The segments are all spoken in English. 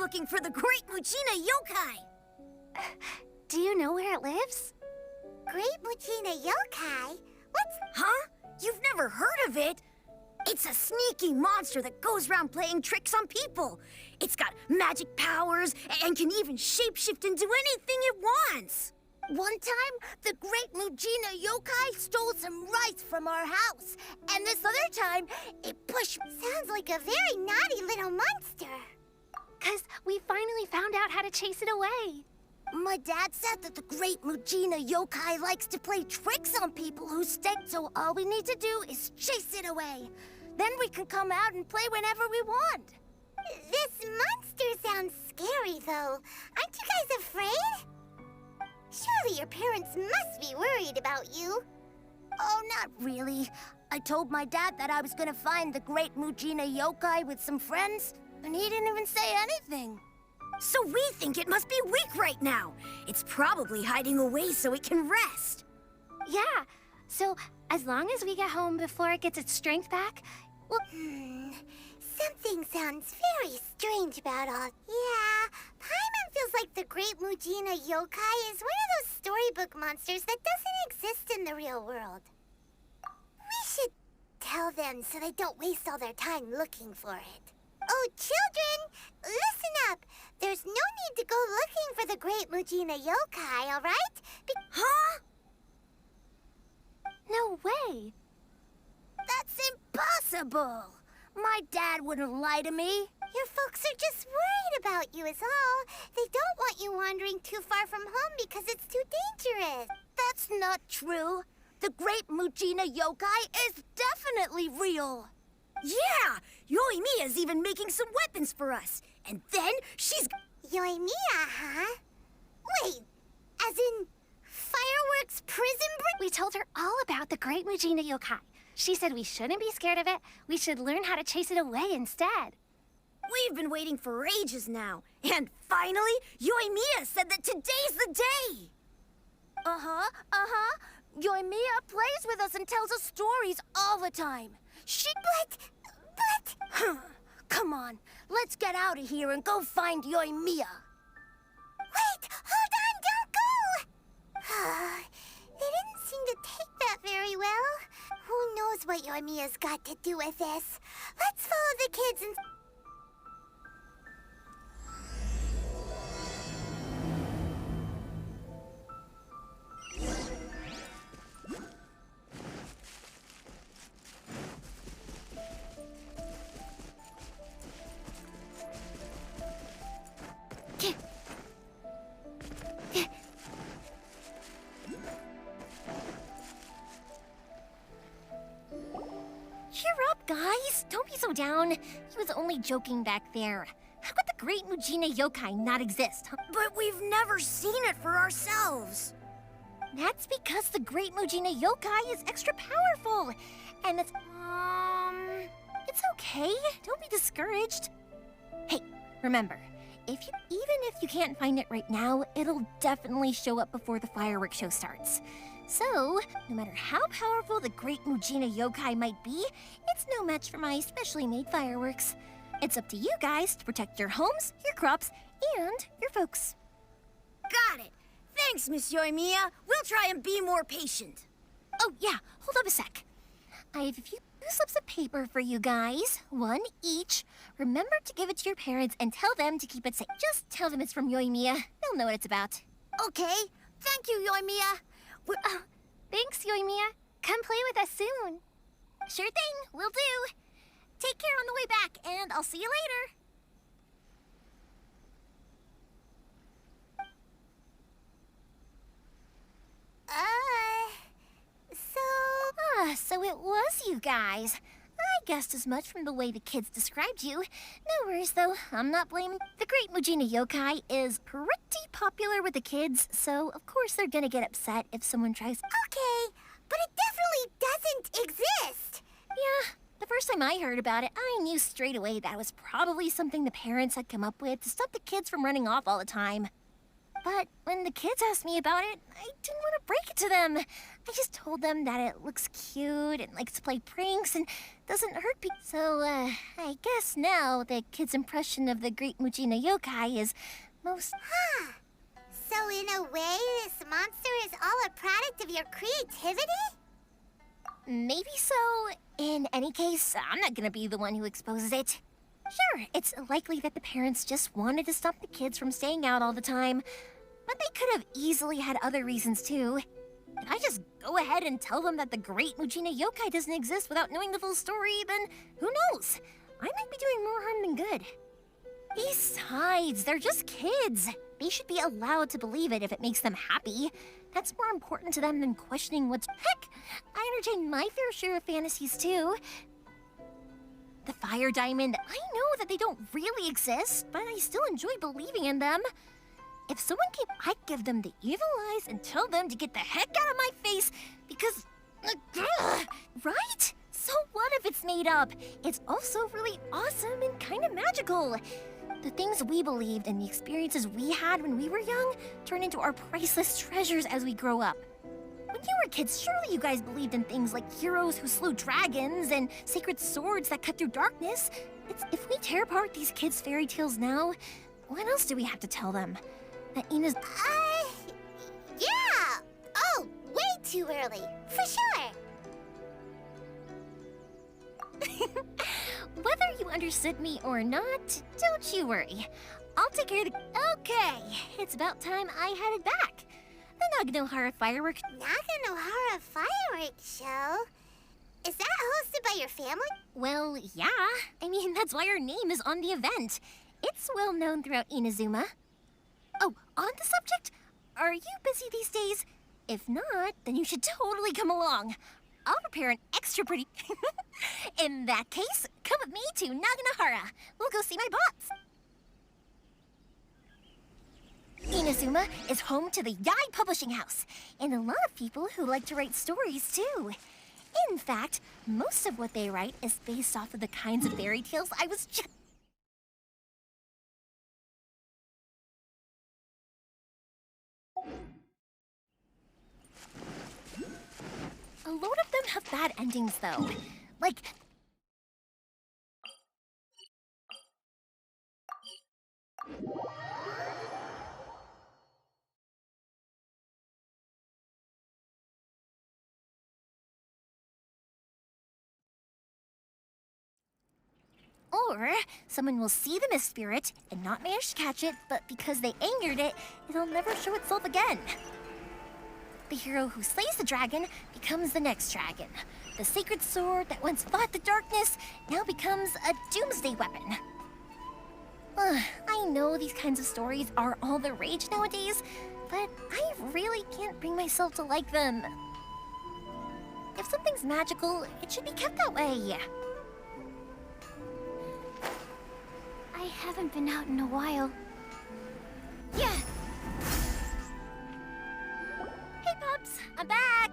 looking for the Great Muchina Yokai. Do you know where it lives? Great Muchina Yokai? What's... Huh? You've never heard of it? It's a sneaky monster that goes around playing tricks on people. It's got magic powers and can even shapeshift into anything it wants. One time, the Great Muchina Yokai stole some rice from our house. And this other time, it pushed... Sounds like a very naughty little monster. 'Cause we finally found out how to chase it away. My dad said that the Great Muchina Yokai likes to play tricks on people who stink, so all we need to do is chase it away. Then we can come out and play whenever we want. This monster sounds scary, though. Aren't you guys afraid? Surely your parents must be worried about you. Oh, not really. I told my dad that I was gonna find the Great Muchina Yokai with some friends, and he didn't even say anything. So we think it must be weak right now. It's probably hiding away so it can rest. Yeah, so as long as we get home before it gets its strength back, well... Something sounds very strange about all... Yeah, Paimon feels like the Great Muchina Yokai is one of those storybook monsters that doesn't exist in the real world. We should tell them so they don't waste all their time looking for it. Oh, children, listen up. There's no need to go looking for the Great Muchina Yokai, all right? Huh? No way. That's impossible. My dad wouldn't lie to me. Your folks are just worried about you is all. They don't want you wandering too far from home because it's too dangerous. That's not true. The Great Muchina Yokai is definitely real. Yeah! Yoimiya's even making some weapons for us. And then she's... Yoimiya, huh? Wait, as in fireworks prison break? We told her all about the Great Muchina Yokai. She said we shouldn't be scared of it. We should learn how to chase it away instead. We've been waiting for ages now. And finally, Yoimiya said that today's the day! Yoimiya plays with us and tells us stories all the time. But... Come on, let's get out of here and go find Yoimiya. Wait, hold on, don't go! They didn't seem to take that very well. Who knows what Yoimiya's got to do with this? Let's follow the kids and... Cheer up, guys. Don't be so down. He was only joking back there. How could the Great Muchina Yokai not exist? But we've never seen it for ourselves. That's because the Great Muchina Yokai is extra powerful. And it's... It's okay. Don't be discouraged. Hey, remember, even if you can't find it right now, it'll definitely show up before the fireworks show starts. So, no matter how powerful the Great Muchina Yokai might be, it's no match for my specially made fireworks. It's up to you guys to protect your homes, your crops, and your folks. Got it. Thanks, Miss Yoimiya. We'll try and be more patient. Oh, yeah, hold up a sec. I have a few slips of paper for you guys, one each. Remember to give it to your parents and tell them to keep it safe. Just tell them it's from Yoimiya. They'll know what it's about. Okay, thank you, Yoimiya. Thanks, Yoimiya. Come play with us soon. Sure thing, will do. Take care on the way back, and I'll see you later. So it was you guys. I guessed as much from the way the kids described you. No worries, though. I'm not blaming. The Great Muchina Yokai is pretty popular with the kids, so of course they're gonna get upset if someone tries... Okay, but it definitely doesn't exist. Yeah, the first time I heard about it, I knew straight away that was probably something the parents had come up with to stop the kids from running off all the time. But when the kids asked me about it, I didn't want to break it to them. I just told them that it looks cute and likes to play pranks and doesn't hurt people. So, I guess now the kids' impression of the Great Mujina Yokai is most... Huh. So in a way, this monster is all a product of your creativity? Maybe so. In any case, I'm not gonna be the one who exposes it. Sure, it's likely that the parents just wanted to stop the kids from staying out all the time, but they could have easily had other reasons too. If I just go ahead and tell them that the Great Mujina Yokai doesn't exist without knowing the full story, then who knows? I might be doing more harm than good. Besides, they're just kids. They should be allowed to believe it if it makes them happy. That's more important to them than questioning what's... Heck, I entertain my fair share of fantasies too. The fire diamond, I know that they don't really exist, but I still enjoy believing in them. If someone came, I'd give them the evil eyes and tell them to get the heck out of my face because... right? So what if it's made up? It's also really awesome and kind of magical. The things we believed and the experiences we had when we were young turn into our priceless treasures as we grow up. When you were kids, surely you guys believed in things like heroes who slew dragons and sacred swords that cut through darkness. If we tear apart these kids' fairy tales now, what else do we have to tell them? That Ina's... Yeah! Oh, way too early. For sure. Whether you understood me or not, don't you worry. I'll take care of the... Okay, it's about time I headed back. The Naganohara fireworks... Naganohara fireworks show? Is that hosted by your family? Well, yeah. I mean, that's why our name is on the event. It's well known throughout Inazuma. Oh, on the subject, are you busy these days? If not, then you should totally come along. I'll prepare an extra pretty... In that case, come with me to Naganohara. We'll go see my boss. Inazuma is home to the Yai Publishing House, and a lot of people who like to write stories, too. In fact, most of what they write is based off of the kinds of fairy tales I was just... A lot of them have bad endings, though. Like... Or someone will see the mist spirit and not manage to catch it, but because they angered it, it'll never show itself again. The hero who slays the dragon becomes the next dragon. The sacred sword that once fought the darkness now becomes a doomsday weapon. I know these kinds of stories are all the rage nowadays, but I really can't bring myself to like them. If something's magical, it should be kept that way. I haven't been out in a while. Yeah! Hey, Pops! I'm back!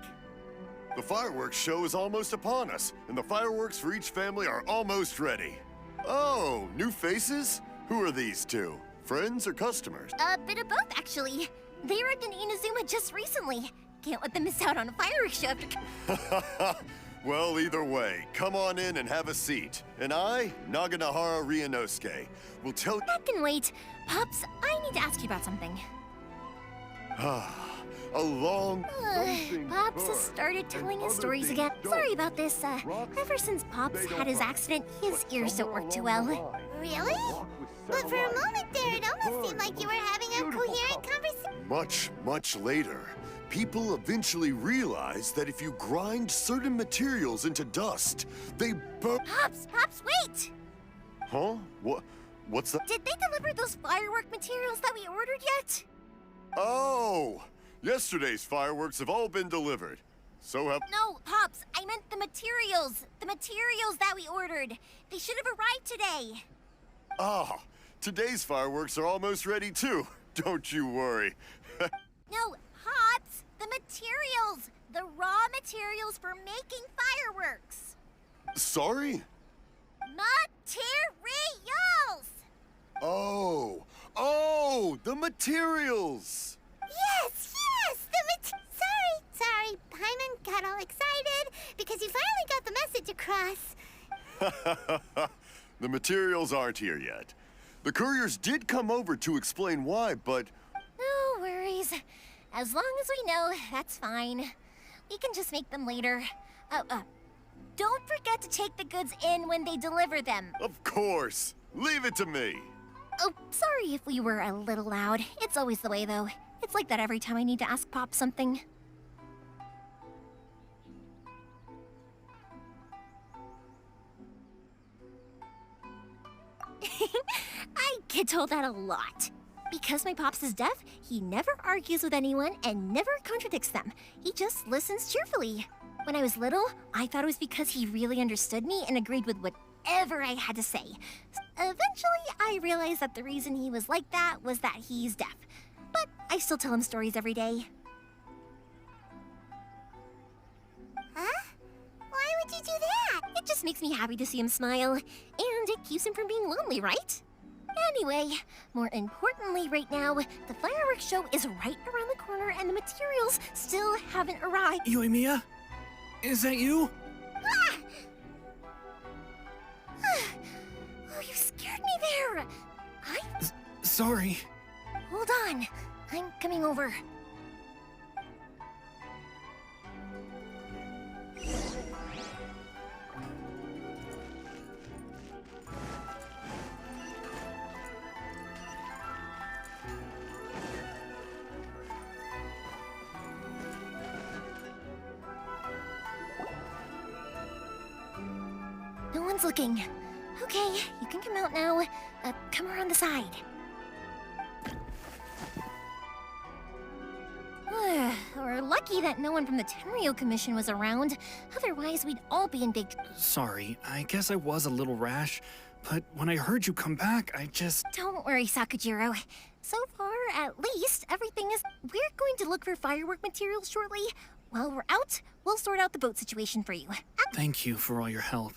The fireworks show is almost upon us, and the fireworks for each family are almost ready. Oh, new faces? Who are these two? Friends or customers? A bit of both, actually. They arrived in Inazuma just recently. Can't let them miss out on a fireworks show after... Well, either way, come on in and have a seat. And I, Naganohara Ryunosuke, will tell... That can wait. Pops, I need to ask you about something. A long... Pops has started telling his stories again. Sorry about this. Ever since Pops had his accident, his ears don't work too well. Really? But for a moment there, it almost seemed like you were having a coherent conversation. Much later, people eventually realized that if you grind certain materials into dust, they burn... Pops, wait! Huh? What's that? Did they deliver those firework materials that we ordered yet? Oh! Yesterday's fireworks have all been delivered. So have... No, Pops, I meant the materials. The materials that we ordered. They should have arrived today. Ah, today's fireworks are almost ready too. Don't you worry. No, Pops, the materials. The raw materials for making fireworks. Sorry? Materials! Oh, the materials! Yes, sorry. Paimon got all excited because he finally got the message across. The materials aren't here yet. The couriers did come over to explain why, but... No worries. As long as we know, that's fine. We can just make them later. Don't forget to take the goods in when they deliver them. Of course! Leave it to me! Oh, sorry if we were a little loud. It's always the way, though. It's like that every time I need to ask Pop something. I get told that a lot. Because my Pops is deaf, he never argues with anyone and never contradicts them. He just listens cheerfully. When I was little, I thought it was because he really understood me and agreed with whatever I had to say. Eventually, I realized that the reason he was like that was that he's deaf. But I still tell him stories every day. Huh? Why would you do that? It just makes me happy to see him smile, and it keeps him from being lonely, right? Anyway, more importantly right now, the fireworks show is right around the corner and the materials still haven't arrived. Yoimiya? Is that you? Ah! Oh, you scared me there. Sorry. Hold on. I'm coming over. No one's looking. Okay, you can come out now. Come around the side. We're lucky that no one from the Tenryou Commission was around. Otherwise, we'd all be in big... Sorry, I guess I was a little rash, but when I heard you come back, I just... Don't worry, Sakujiro. So far, at least, everything is... We're going to look for firework materials shortly. While we're out, we'll sort out the boat situation for you. Thank you for all your help.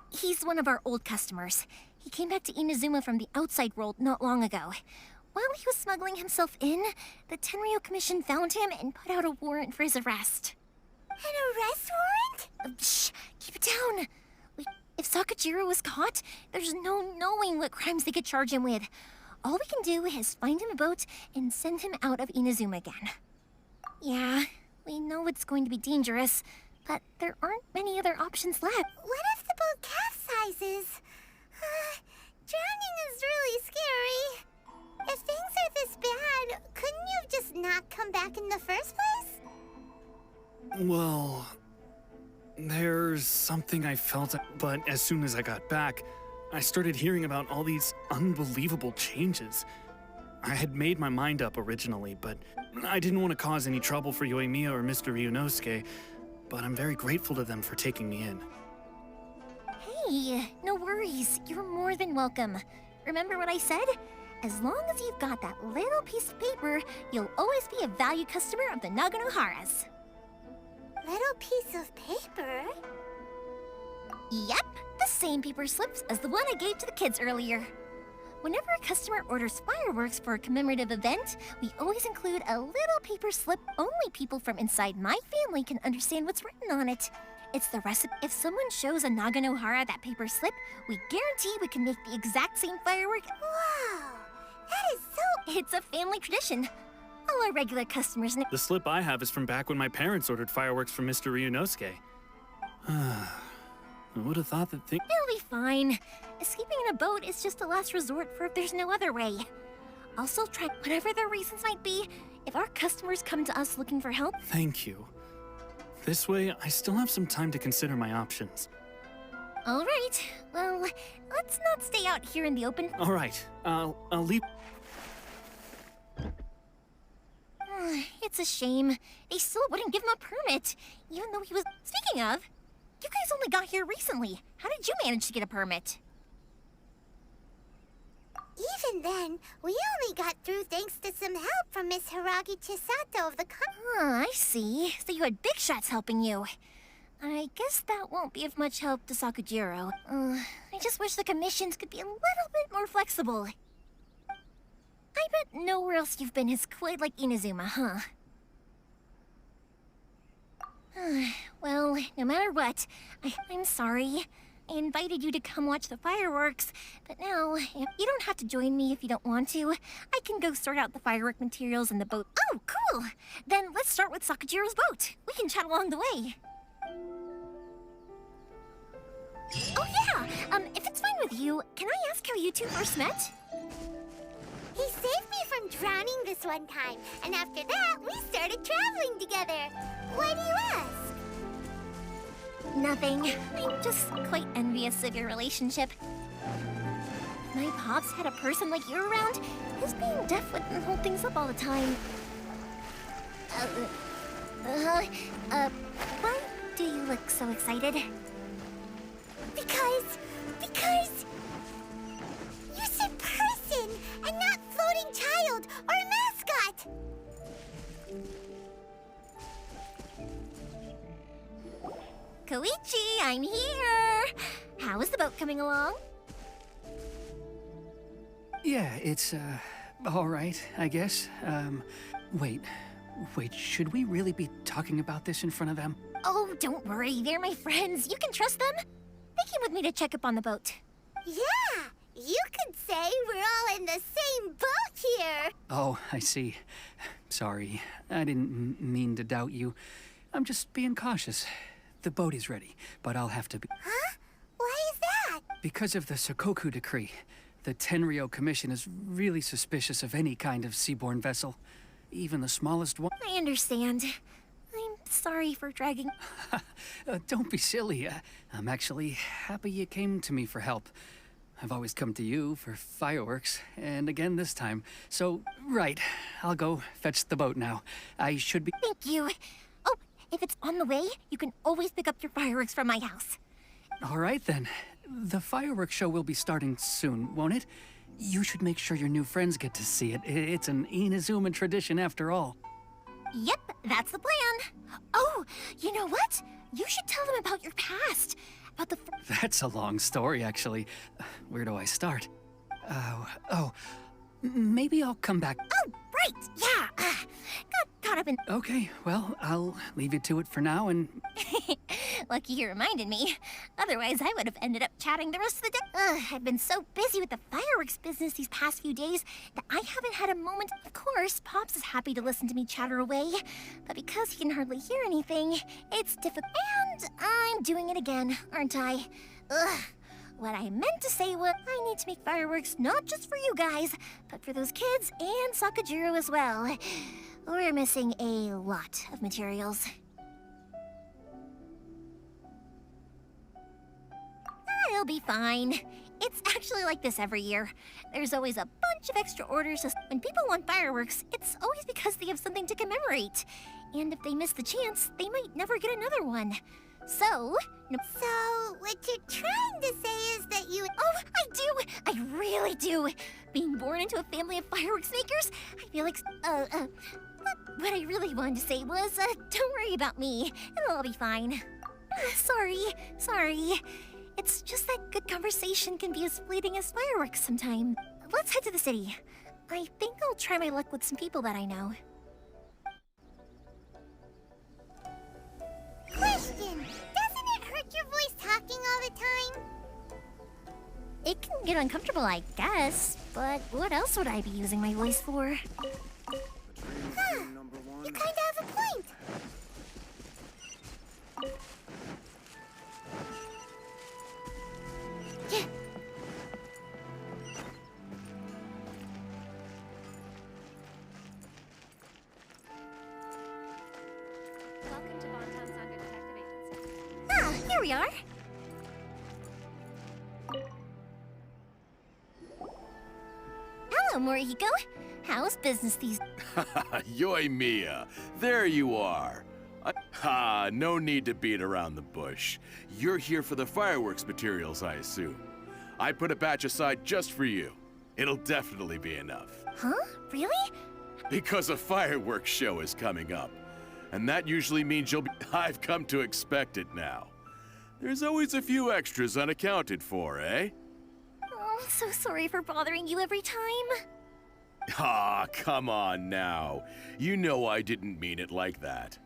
He's one of our old customers. He came back to Inazuma from the outside world not long ago. While he was smuggling himself in, the Tenryou Commission found him and put out a warrant for his arrest. An arrest warrant? Shh! Keep it down! If Sakujiro was caught, there's no knowing what crimes they could charge him with. All we can do is find him a boat and send him out of Inazuma again. Yeah, we know it's going to be dangerous, but there aren't many other options left. What if the boat capsizes? Drowning is really scary. If things are this bad, couldn't you just not come back in the first place? Well, there's something I felt, but as soon as I got back, I started hearing about all these unbelievable changes. I had made my mind up originally, but I didn't want to cause any trouble for Yoimiya or Mr. Ryunosuke, but I'm very grateful to them for taking me in. Hey, no worries. You're more than welcome. Remember what I said? As long as you've got that little piece of paper, you'll always be a valued customer of the Naganoharas. Little piece of paper? Yep, the same paper slips as the one I gave to the kids earlier. Whenever a customer orders fireworks for a commemorative event, we always include a little paper slip only people from inside my family can understand what's written on it. It's the recipe. If someone shows a Naganohara that paper slip, we guarantee we can make the exact same firework. Wow, that is so... It's a family tradition. All our regular customers know. The slip I have is from back when my parents ordered fireworks from Mr. Ryunosuke. I would have thought that thing... It'll be fine. Escaping in a boat is just a last resort for if there's no other way. Also, try whatever their reasons might be. If our customers come to us looking for help... Thank you. This way, I still have some time to consider my options. All right. Well, let's not stay out here in the open. All right, I'll leave... It's a shame. They still wouldn't give him a permit, even though he was... Speaking of, you guys only got here recently. How did you manage to get a permit? Even then, we only got through thanks to some help from Miss Hiragi Chisato of the I see. So you had big shots helping you. I guess that won't be of much help to Sakujiro. I just wish the commissions could be a little bit more flexible. I bet nowhere else you've been is quite like Inazuma, huh? Well, no matter what, I'm sorry. I invited you to come watch the fireworks, but now, you don't have to join me if you don't want to. I can go sort out the firework materials in the boat. Oh, cool! Then let's start with Sakajiro's boat. We can chat along the way. Oh yeah! If it's fine with you, can I ask how you two first met? He saved me from drowning this one time, and after that, we started traveling together. Why do you ask? Nothing. I'm just quite envious of your relationship. My pops had a person like you around. His being deaf wouldn't hold things up all the time. Why do you look so excited? Because you said person and not floating child or a mascot. Koichi, I'm here! How is the boat coming along? Yeah, it's, all right, I guess. Wait, should we really be talking about this in front of them? Oh, don't worry, they're my friends. You can trust them. They came with me to check up on the boat. Yeah, you could say we're all in the same boat here. Oh, I see. Sorry, I didn't mean to doubt you. I'm just being cautious. The boat is ready, but I'll have to be... Huh? Why is that? Because of the Sokoku decree. The Tenryou Commission is really suspicious of any kind of seaborne vessel. Even the smallest one. I understand. I'm sorry for dragging... Don't be silly. I'm actually happy you came to me for help. I've always come to you for fireworks, and again this time. So, right, I'll go fetch the boat now. I should be... Thank you. Oh, if it's on the way, you can always pick up your fireworks from my house. All right, then. The fireworks show will be starting soon, won't it? You should make sure your new friends get to see it. It's an Inazuma tradition after all. Yep, that's the plan. Oh, you know what? You should tell them about your past. About the... That's a long story, actually. Where do I start? Maybe I'll come back. Oh, right, yeah. Got caught up in... Okay, well, I'll leave you to it for now, and... Lucky you reminded me. Otherwise, I would have ended up chatting the rest of the day. I've been so busy with the fireworks business these past few days that I haven't had a moment. Of course, Pops is happy to listen to me chatter away, but because he can hardly hear anything, it's difficult. And I'm doing it again, aren't I? What I meant to say was I need to make fireworks not just for you guys, but for those kids and Sakajiro as well. We're missing a lot of materials. It'll be fine. It's actually like this every year. There's always a bunch of extra orders. When people want fireworks, it's always because they have something to commemorate. And if they miss the chance, they might never get another one. So, what you're trying to say is that you... Oh, I do! I really do! Being born into a family of fireworks makers, I feel like... What I really wanted to say was, don't worry about me. It'll all be fine. Sorry. It's just that good conversation can be as fleeting as fireworks sometime. Let's head to the city. I think I'll try my luck with some people that I know. Question! Doesn't it hurt your voice talking all the time? It can get uncomfortable, I guess. But what else would I be using my voice for? Huh. You kinda have a point. Yeah. Welcome to Bonton Sangha Detective Agency. Ah, here we are. Hello, Morihiko. How's business these... Yoi Mia, there you are. No need to beat around the bush. You're here for the fireworks materials, I assume. I put a batch aside just for you. It'll definitely be enough. Huh? Really? Because a fireworks show is coming up. And that usually means you'll be... I've come to expect it now. There's always a few extras unaccounted for, eh? Oh, I'm so sorry for bothering you every time. Ah, come on now. You know I didn't mean it like that.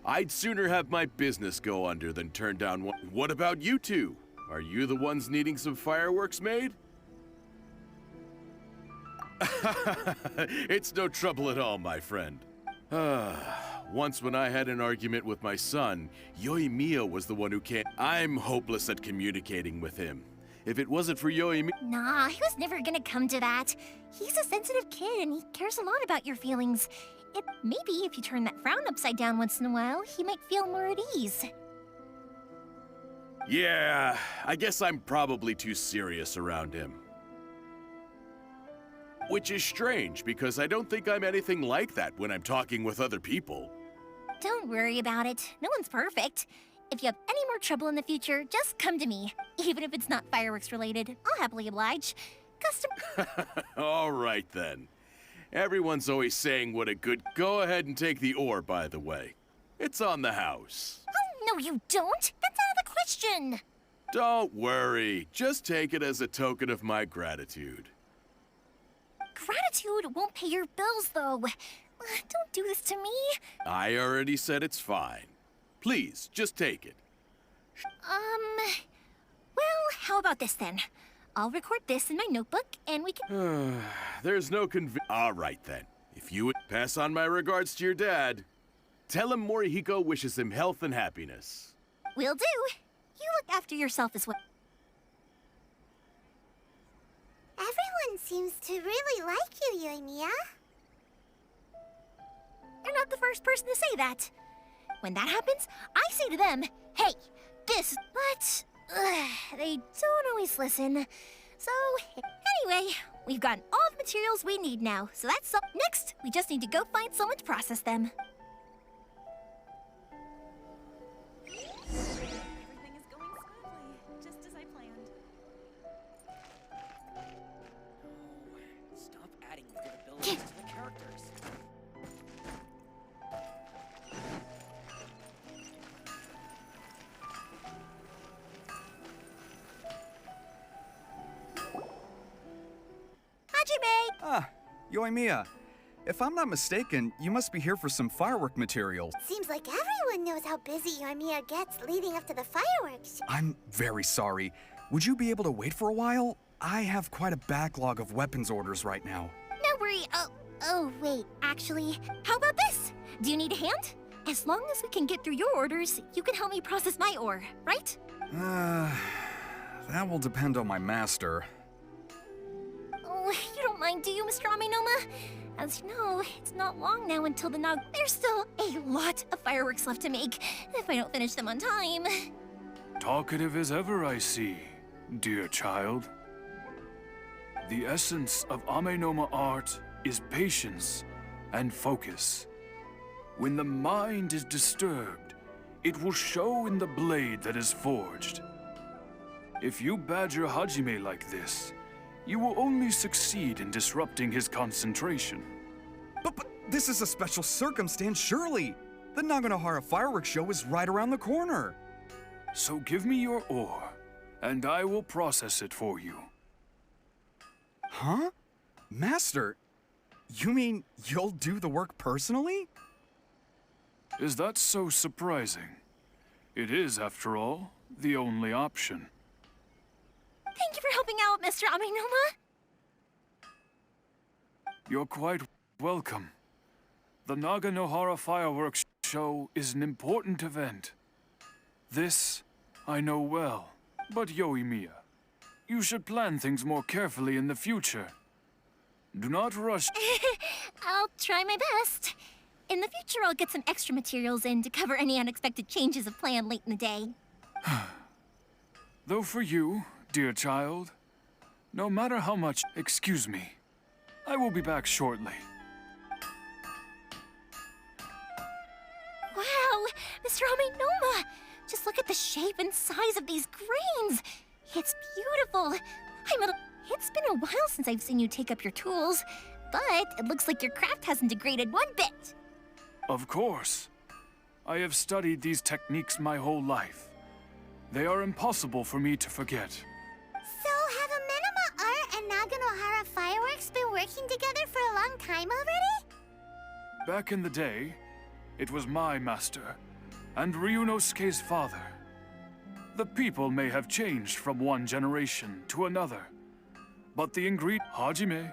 I'd sooner have my business go under than turn down one. What about you two? Are you the ones needing some fireworks made? It's no trouble at all, my friend. Once when I had an argument with my son, Yoimiya was the one who came. I'm hopeless at communicating with him. If it wasn't for Yoimiya... Nah, he was never gonna come to that. He's a sensitive kid and he cares a lot about your feelings. Maybe if you turn that frown upside down once in a while, he might feel more at ease. Yeah, I guess I'm probably too serious around him. Which is strange, because I don't think I'm anything like that when I'm talking with other people. Don't worry about it. No one's perfect. If you have any more trouble in the future, just come to me. Even if it's not fireworks related, I'll happily oblige. All right, then. Everyone's always saying what a good... Go ahead and take the ore, by the way. It's on the house. Oh, no you don't. That's out of the question. Don't worry. Just take it as a token of my gratitude. Gratitude won't pay your bills, though. Don't do this to me. I already said it's fine. Please, just take it. Well, how about this then? I'll record this in my notebook, and we can... There's no All right, then. If you would pass on my regards to your dad, tell him Morihiko wishes him health and happiness. Will do. You look after yourself as well. Everyone seems to really like you, Yoimiya. You're not the first person to say that. When that happens, I say to them, hey, this... But... they don't always listen. So, anyway, we've gotten all the materials we need now, so that's all. Next, we just need to go find someone to process them. Everything is going smoothly, just as I planned. Stop adding good abilities to the characters. Ah, Yoimiya. If I'm not mistaken, you must be here for some firework materials. Seems like everyone knows how busy Yoimiya gets leading up to the fireworks. I'm very sorry. Would you be able to wait for a while? I have quite a backlog of weapons orders right now. No worry. Oh, wait. Actually, how about this? Do you need a hand? As long as we can get through your orders, you can help me process my ore, right? That will depend on my master. Oh, you don't mind, do you, Mr. Amenoma? As you know, it's not long now until the Nog... There's still a lot of fireworks left to make, if I don't finish them on time. Talkative as ever, I see, dear child. The essence of Amenoma art is patience and focus. When the mind is disturbed, it will show in the blade that is forged. If you badger Hajime like this, you will only succeed in disrupting his concentration. But this is a special circumstance, surely. The Naganohara fireworks show is right around the corner. So give me your ore, and I will process it for you. Huh? Master, you mean you'll do the work personally? Is that so surprising? It is, after all, the only option. Thank you for helping out, Mr. Amenoma. You're quite welcome. The Naganohara fireworks show is an important event. This, I know well. But Yoimiya, you should plan things more carefully in the future. Do not rush. I'll try my best. In the future, I'll get some extra materials in to cover any unexpected changes of plan late in the day. Though for you, dear child, no matter how much... Excuse me. I will be back shortly. Wow, Mr. Amenoma! Just look at the shape and size of these grains! It's beautiful! It's been a while since I've seen you take up your tools, but it looks like your craft hasn't degraded one bit. Of course. I have studied these techniques my whole life. They are impossible for me to forget. So have Amenoma art and Naganohara fireworks been working together for a long time already? Back in the day, it was my master, and Ryunosuke's father. The people may have changed from one generation to another, but the ingredient, Hajime,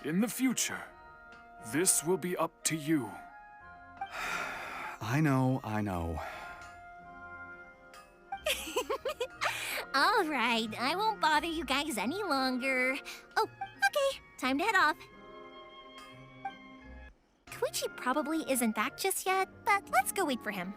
in the future, this will be up to you. I know. All right, I won't bother you guys any longer. Oh, okay, time to head off. Koichi probably isn't back just yet, but let's go wait for him.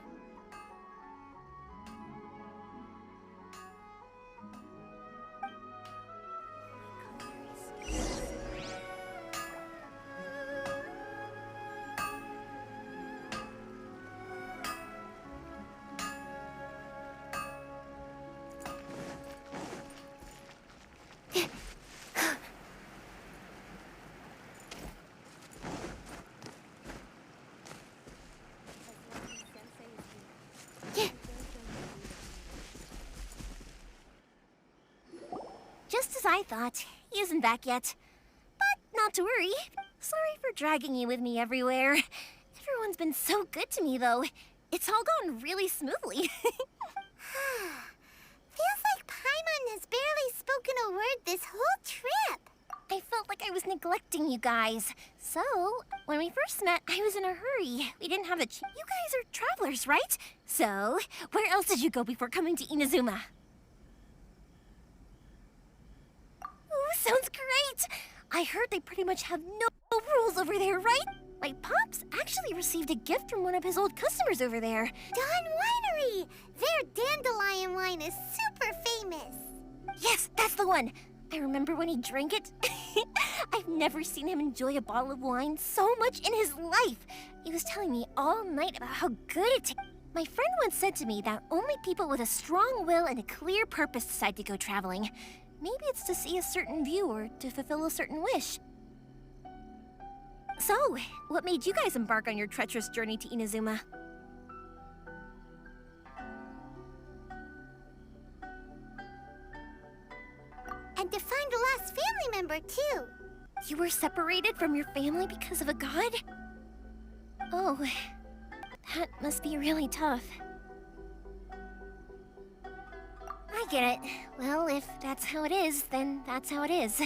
Just as I thought, he isn't back yet. But not to worry. Sorry for dragging you with me everywhere. Everyone's been so good to me, though. It's all gone really smoothly. Feels like Paimon has barely spoken a word this whole trip. I felt like I was neglecting you guys. So, when we first met, I was in a hurry. We didn't have a You guys are travelers, right? So, where else did you go before coming to Inazuma? Ooh, sounds great! I heard they pretty much have no rules over there, right? My pops actually received a gift from one of his old customers over there. Dawn Winery! Their dandelion wine is super famous. Yes, that's the one! I remember when he drank it. I've never seen him enjoy a bottle of wine so much in his life. He was telling me all night about how good it tastes. My friend once said to me that only people with a strong will and a clear purpose decide to go traveling. Maybe it's to see a certain view or to fulfill a certain wish. So, what made you guys embark on your treacherous journey to Inazuma? And to find a lost family member, too. You were separated from your family because of a god? Oh, that must be really tough. I get it. Well, if that's how it is, then that's how it is.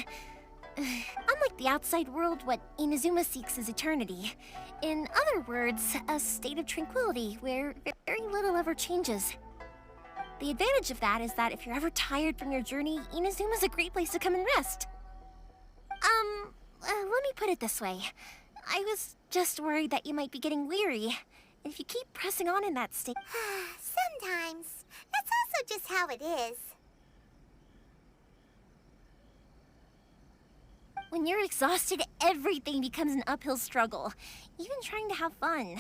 Unlike the outside world, what Inazuma seeks is eternity. In other words, a state of tranquility where very little ever changes. The advantage of that is that if you're ever tired from your journey, Inazuma's a great place to come and rest. Let me put it this way. I was just worried that you might be getting weary. And if you keep pressing on in that state... Sometimes. That's also just how it is. When you're exhausted, everything becomes an uphill struggle. Even trying to have fun.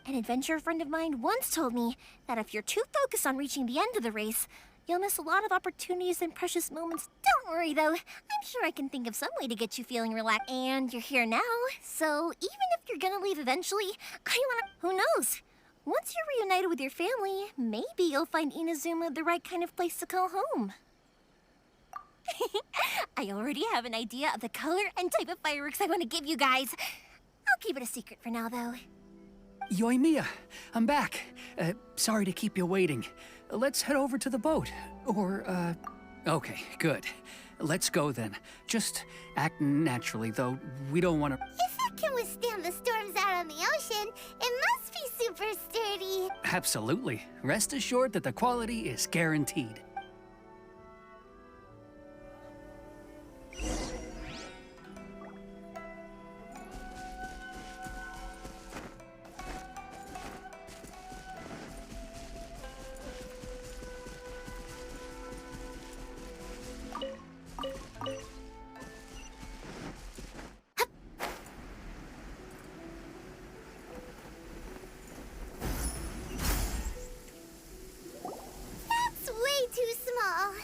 An adventure friend of mine once told me that if you're too focused on reaching the end of the race, you'll miss a lot of opportunities and precious moments. Don't worry, though. I'm sure I can think of some way to get you feeling relaxed. And you're here now, so even if you're gonna leave eventually, who knows? Once you're reunited with your family, maybe you'll find Inazuma the right kind of place to call home. I already have an idea of the color and type of fireworks I want to give you guys. I'll keep it a secret for now, though. Yoimiya, I'm back. Sorry to keep you waiting. Let's head over to the boat. Or, okay, good. Let's go then. Just act naturally, though. We don't want to... If it can withstand the storms out on the ocean, it must be super sturdy. Absolutely. Rest assured that the quality is guaranteed. That's way too small.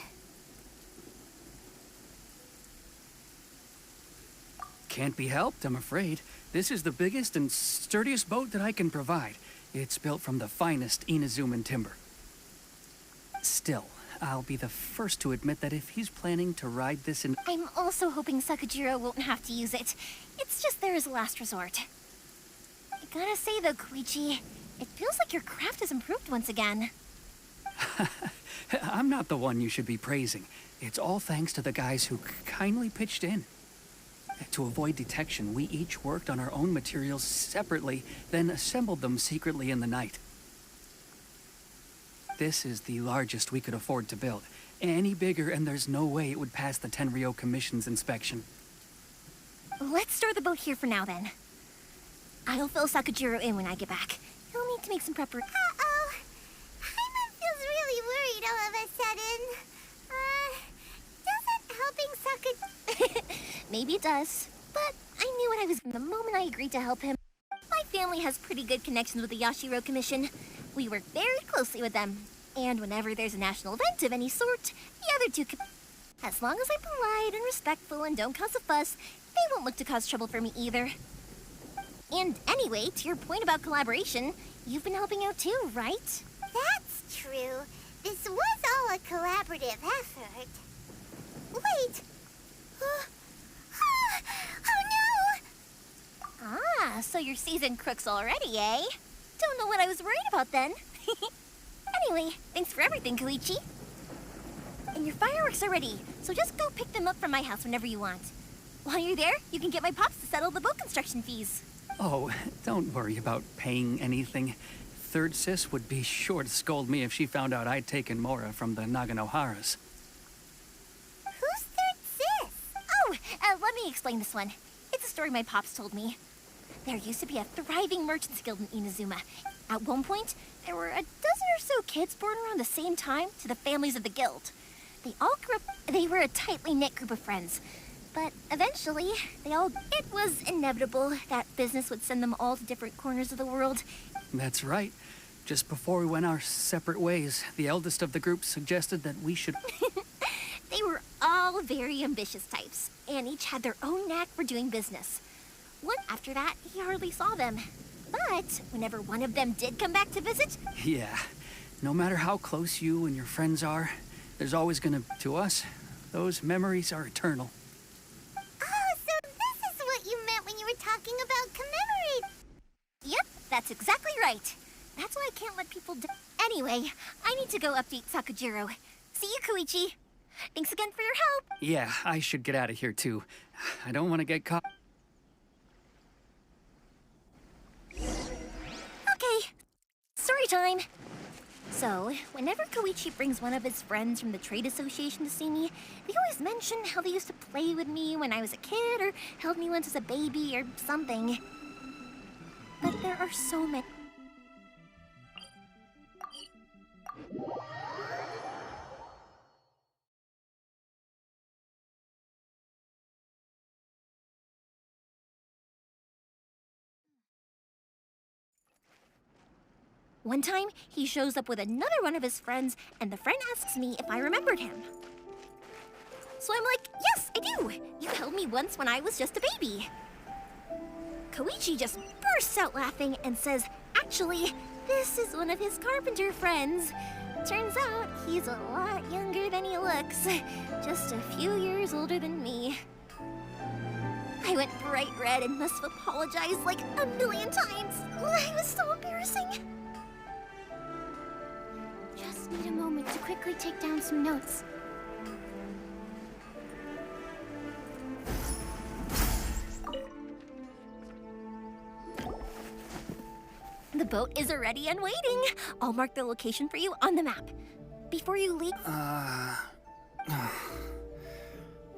Can't be helped, I'm afraid. This is the biggest and sturdiest boat that I can provide. It's built from the finest Inazuman timber. Still, I'll be the first to admit that if he's planning to ride this in... I'm also hoping Sakajiro won't have to use it. It's just there as a last resort. I gotta say though, Koichi, it feels like your craft has improved once again. I'm not the one you should be praising. It's all thanks to the guys who kindly pitched in. To avoid detection, we each worked on our own materials separately, then assembled them secretly in the night. This is the largest we could afford to build. Any bigger, and there's no way it would pass the Tenryou Commission's inspection. Let's store the boat here for now, then. I'll fill Sakajiro in when I get back. He'll need to make some preparation. Uh-oh. Paimon feels really worried all of a sudden. Doesn't helping Maybe it does, but I knew what I was from the moment I agreed to help him. My family has pretty good connections with the Yashiro Commission. We work very closely with them, and whenever there's a national event of any sort, the other two as long as I'm polite and respectful and don't cause a fuss, they won't look to cause trouble for me either. And anyway, to your point about collaboration, you've been helping out too, right? That's true. This was all a collaborative effort. Wait. Oh no! Ah, so you're seasoned crooks already, eh? Don't know what I was worried about then. Anyway, thanks for everything, Koichi. And your fireworks are ready, so just go pick them up from my house whenever you want. While you're there, you can get my pops to settle the boat construction fees. Oh, don't worry about paying anything. Third Sis would be sure to scold me if she found out I'd taken Mora from the Naganoharas. Who's Third Sis? Oh, let me explain this one. It's a story my pops told me. There used to be a thriving merchants guild in Inazuma. At one point, there were a dozen or so kids born around the same time to the families of the guild. They all grew up, they were a tightly knit group of friends. But eventually, it was inevitable that business would send them all to different corners of the world. That's right. Just before we went our separate ways, the eldest of the group suggested that we should... They were all very ambitious types, and each had their own knack for doing business. One after that, he hardly saw them. But whenever one of them did come back to visit... Yeah. No matter how close you and your friends are, there's always gonna... To us, those memories are eternal. Oh, so this is what you meant when you were talking about commemorate. Yep, that's exactly right. That's why I can't let people Anyway, I need to go update Sakajiro. See you, Koichi. Thanks again for your help. Yeah, I should get out of here too. I don't want to get caught. Okay, story time. So, whenever Koichi brings one of his friends from the trade association to see me, they always mention how they used to play with me when I was a kid or held me once as a baby or something. But there are so many. One time, he shows up with another one of his friends, and the friend asks me if I remembered him. So I'm like, yes, I do! You held me once when I was just a baby. Koichi just bursts out laughing and says, actually, this is one of his carpenter friends. Turns out, he's a lot younger than he looks. Just a few years older than me. I went bright red and must have apologized like a million times. It was so embarrassing. Just need a moment to quickly take down some notes. The boat is ready and waiting. I'll mark the location for you on the map. Before you leave...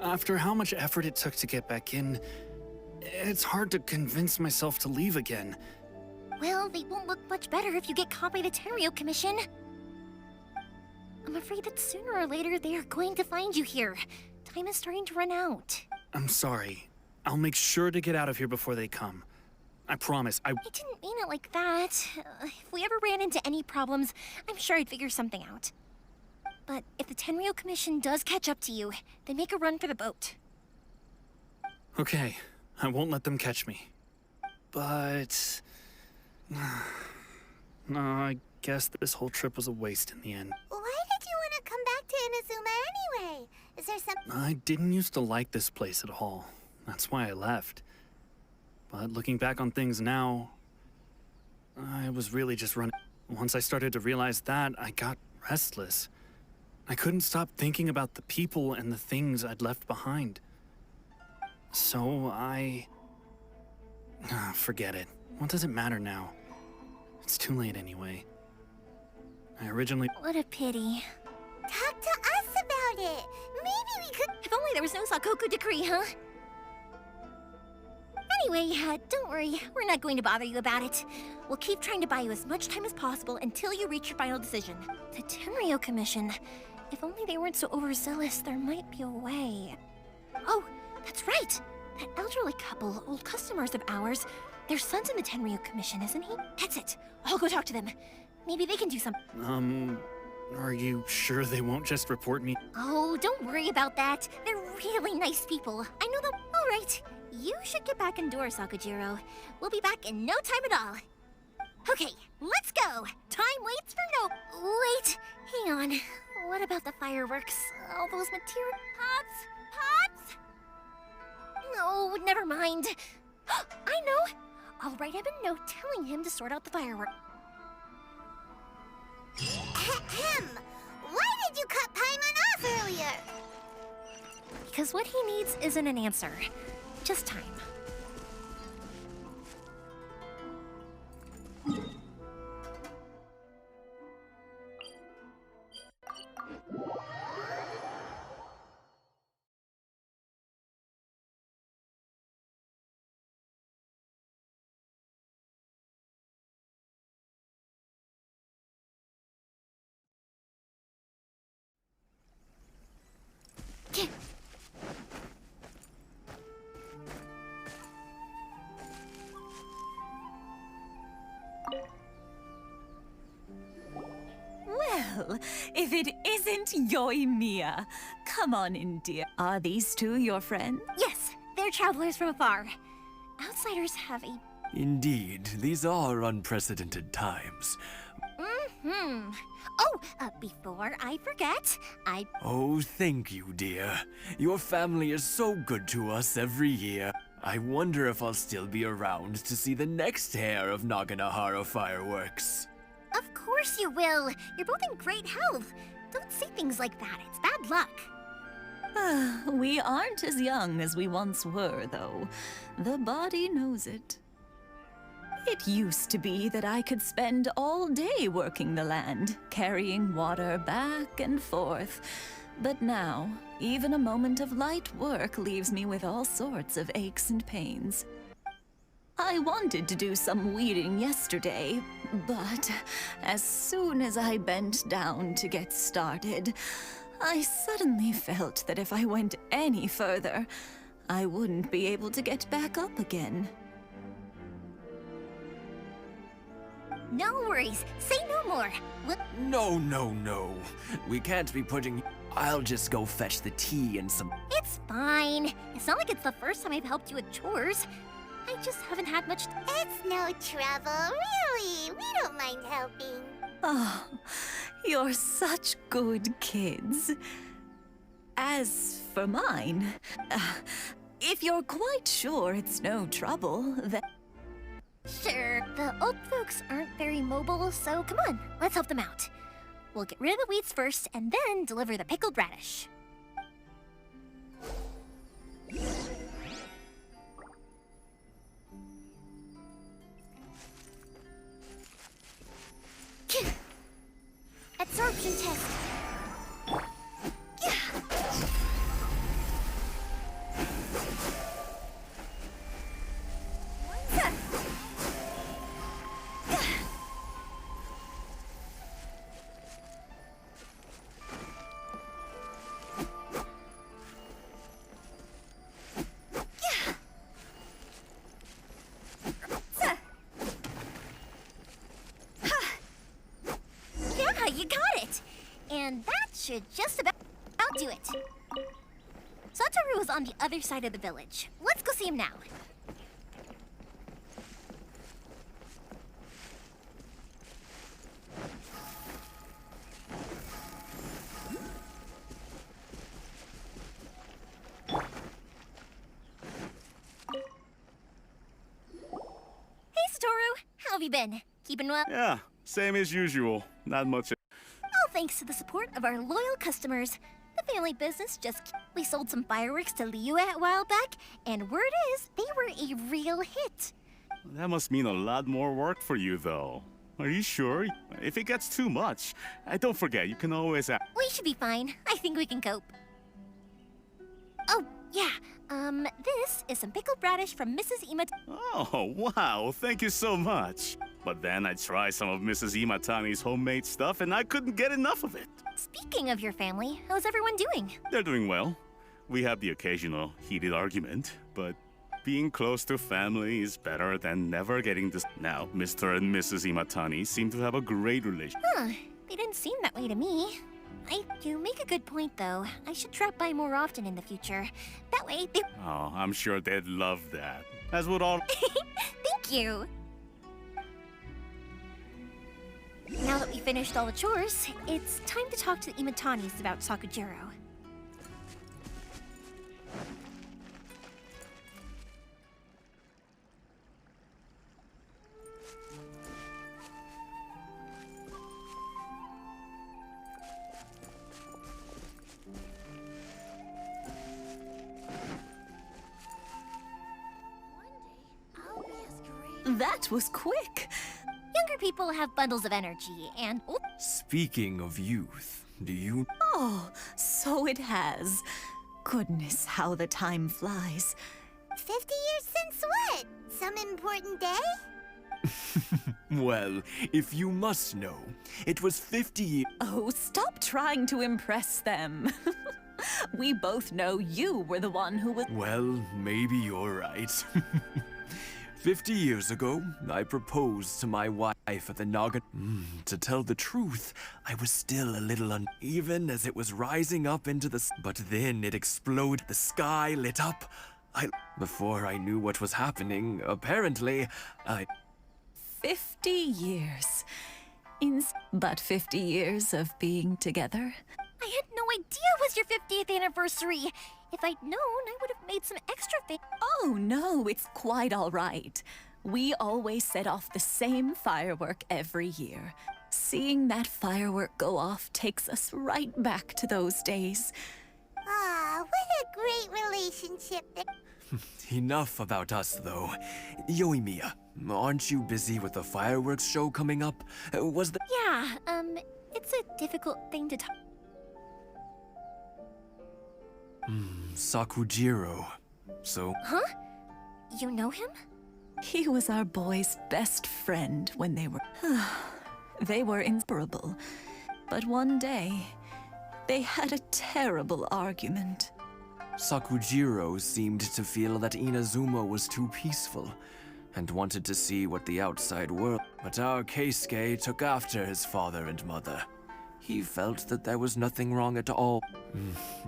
After how much effort it took to get back in, it's hard to convince myself to leave again. Well, they won't look much better if you get caught by the Tenryou Commission. I'm afraid that sooner or later they are going to find you here. Time is starting to run out. I'm sorry. I'll make sure to get out of here before they come. I promise, I didn't mean it like that. If we ever ran into any problems, I'm sure I'd figure something out. But if the Tenryou Commission does catch up to you, then make a run for the boat. Okay, I won't let them catch me. But... no, I guess this whole trip was a waste in the end. Why did you want to come back to there something? I didn't used to like this place at all. That's why I left. But looking back on things now, I was really just running. Once I started to realize that, I got restless. I couldn't stop thinking about the people and the things I'd left behind. So forget it. What does it matter now? It's too late anyway. I originally... What a pity. Talk to us about it. Maybe we could... If only there was no Sakoku decree, huh? Anyway, don't worry. We're not going to bother you about it. We'll keep trying to buy you as much time as possible until you reach your final decision. The Tenryo Commission. If only they weren't so overzealous, there might be a way. Oh, that's right! That elderly couple, old customers of ours, their son's in the Tenryo Commission, isn't he? That's it. I'll go talk to them. Maybe they can do something. Are you sure they won't just report me? Oh, don't worry about that. They're really nice people. I know them. All right. You should get back indoors, Sakujiro. We'll be back in no time at all. Okay, let's go. Time waits for no... Wait, hang on. What about the fireworks? All those material... Pops? No, never mind. I know. I'll write him a note telling him to sort out the fireworks. Ahem. Why did you cut Paimon off earlier? Because what he needs isn't an answer. Just time. Well, if it isn't Yoimiya. Come on in, dear. Are these two your friends? Yes, they're travelers from afar. Outsiders have a... Indeed, these are unprecedented times. Oh, before I forget, Oh, thank you, dear. Your family is so good to us every year. I wonder if I'll still be around to see the next hair of Naganahara fireworks. Of course you will. You're both in great health. Don't say things like that. It's bad luck. We aren't as young as we once were, though. The body knows it. It used to be that I could spend all day working the land, carrying water back and forth. But now, even a moment of light work leaves me with all sorts of aches and pains. I wanted to do some weeding yesterday, but as soon as I bent down to get started, I suddenly felt that if I went any further, I wouldn't be able to get back up again. No worries. Say no more. No. We can't be putting... I'll just go fetch the tea and some... It's fine. It's not like it's the first time I've helped you with chores. I just haven't had much... It's no trouble, really. We don't mind helping. Oh, you're such good kids. As for mine, if you're quite sure it's no trouble, then... Sure, the old folks aren't very mobile, so come on, let's help them out. We'll get rid of the weeds first, and then deliver the pickled radish. Absorption test. You got it! And that should just about do it. Satoru is on the other side of the village. Let's go see him now. you been? Keeping well? Yeah, same as usual. Not much. All thanks to the support of our loyal customers. The family business we sold some fireworks to Liu a while back, and word is they were a real hit. That must mean a lot more work for you, though. Are you sure? If it gets too much, don't forget, you can always ask. We should be fine. I think we can cope. Oh, yeah. This is some pickled radish from Mrs. Oh, wow, thank you so much. But then I tried some of Mrs. Imatani's homemade stuff, and I couldn't get enough of it. Speaking of your family, how's everyone doing? They're doing well. We have the occasional heated argument, but being close to family is better than never getting this. Now, Mr. and Mrs. Imatani seem to have a great relationship. Huh, they didn't seem that way to me. You make a good point, though. I should drop by more often in the future. That way, they... Oh, I'm sure they'd love that. As would all... Thank you! Now that we finished all the chores, it's time to talk to the Imatanis about Sakujiro. That was quick. Younger people have bundles of energy, and... Oh, Speaking of youth, do you... Oh, so it has. Goodness, how the time flies. 50 years since what? Some important day? Well, if you must know, it was 50 years... Oh, stop trying to impress them. We both know you were the one who was... Well, maybe you're right. 50 years ago, I proposed to my wife at the Naga. To tell the truth, I was still a little uneven as it was rising up into the... But then it exploded. The sky lit up. Before I knew what was happening, apparently, 50 years. But 50 years of being together. I had no idea it was your 50th anniversary! If I'd known, I would have made some extra things. Oh no, it's quite all right. We always set off the same firework every year. Seeing that firework go off takes us right back to those days. Ah, what a great relationship. Enough about us, though. Yoimiya, aren't you busy with the fireworks show coming up? Was the... Yeah, it's a difficult thing to talk. Sakujiro. So... Huh? You know him? He was our boy's best friend when they were... They were inseparable. But one day, they had a terrible argument. Sakujiro seemed to feel that Inazuma was too peaceful, and wanted to see what the outside world... But our Keisuke took after his father and mother. He felt that there was nothing wrong at all.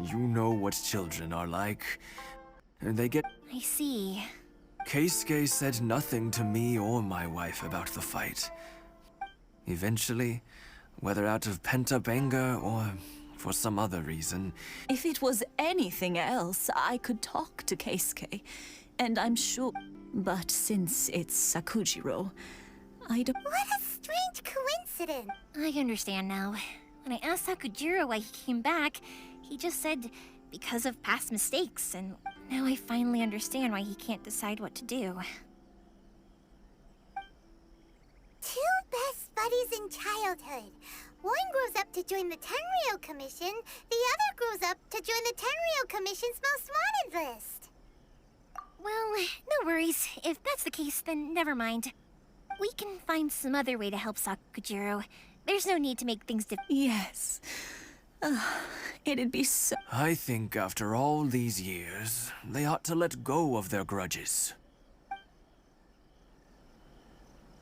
You know what children are like. They get... I see. Keisuke said nothing to me or my wife about the fight. Eventually, whether out of pent-up anger or for some other reason... If it was anything else, I could talk to Keisuke, and I'm sure... But since it's Sakujiro, I don't... What a strange coincidence. I understand now. When I asked Sakujiro why he came back, he just said because of past mistakes, and now I finally understand why he can't decide what to do. Two best buddies in childhood. One grows up to join the Tenryou Commission, the other grows up to join the Tenryou Commission's most wanted list. Well, no worries. If that's the case, then never mind. We can find some other way to help Sakujiro. There's no need to make things Yes. It'd be so... I think after all these years, they ought to let go of their grudges.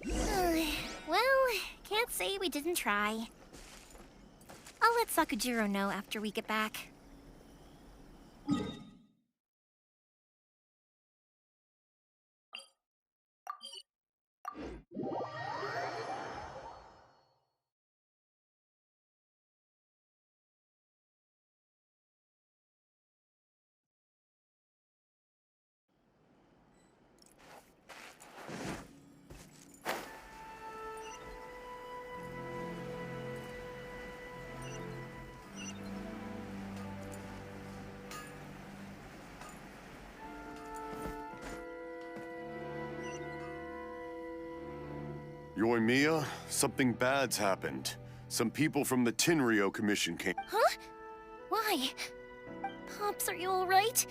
Well, can't say we didn't try. I'll let Sakujiro know after we get back. Yoimiya, something bad's happened. Some people from the Tenryou Commission came. Huh? Why? Pops, are you alright?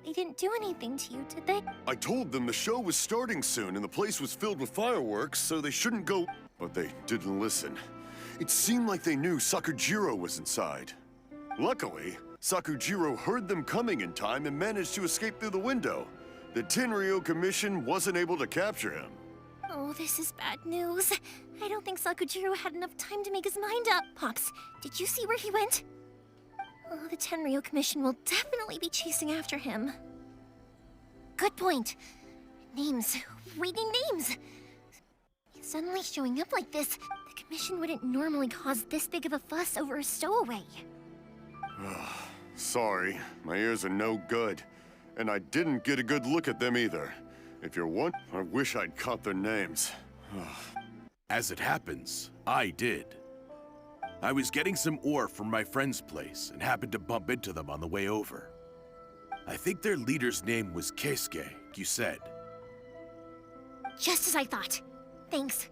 They didn't do anything to you, did they? I told them the show was starting soon and the place was filled with fireworks, so they shouldn't go. But they didn't listen. It seemed like they knew Sakujiro was inside. Luckily, Sakujiro heard them coming in time and managed to escape through the window. The Tenryou Commission wasn't able to capture him. Oh, this is bad news. I don't think Sakujiro had enough time to make his mind up. Pops, did you see where he went? Oh, the Tenryou Commission will definitely be chasing after him. Good point. Names. We need names. Suddenly showing up like this, the Commission wouldn't normally cause this big of a fuss over a stowaway. Sorry, my ears are no good. And I didn't get a good look at them either. If you're one, I wish I'd caught their names. As it happens, I did. I was getting some ore from my friend's place and happened to bump into them on the way over. I think their leader's name was Keisuke, you said. Just as I thought. Thanks.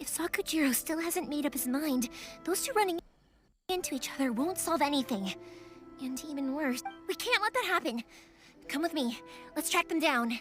If Sakujiro still hasn't made up his mind, those two running into each other won't solve anything. And even worse, we can't let that happen. Come with me. Let's track them down.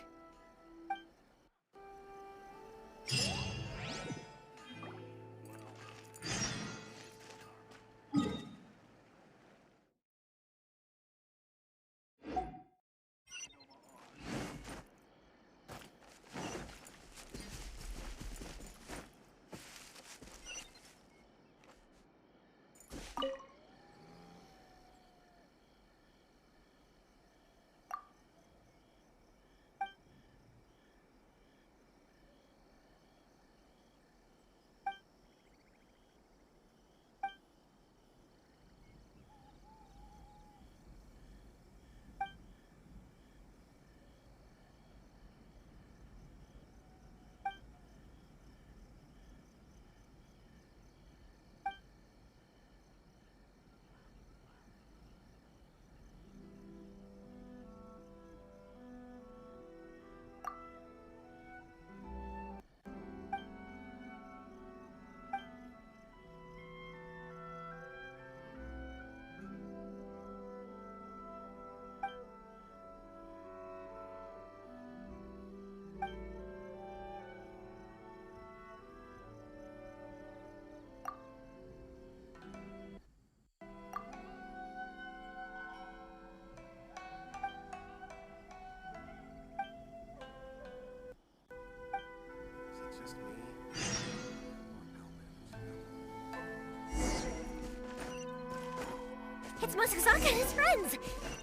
It's Mosazaka and his friends!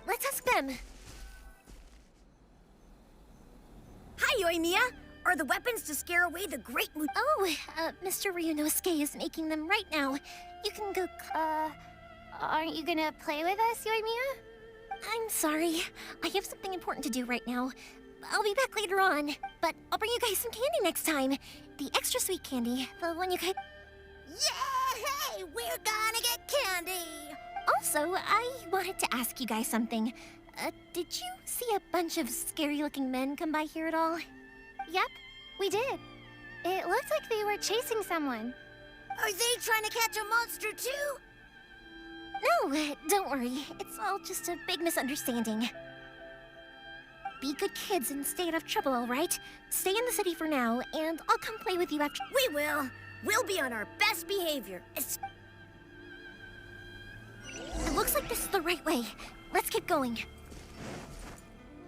Let's ask them! Hi, Yoimiya! Are the weapons to scare away the great Mr. Ryunosuke is making them right now. You can go... Aren't you gonna play with us, Yoimiya? I'm sorry. I have something important to do right now. I'll be back later on, but I'll bring you guys some candy next time. The extra sweet candy, the one you guys... Yay! We're gonna get candy! Also, I wanted to ask you guys something. Did you see a bunch of scary-looking men come by here at all? Yep, we did. It looked like they were chasing someone. Are they trying to catch a monster too? No, don't worry. It's all just a big misunderstanding. Be good kids and stay out of trouble, all right? Stay in the city for now, and I'll come play with you after... We will! We'll be on our best behavior. It looks like this is the right way. Let's keep going.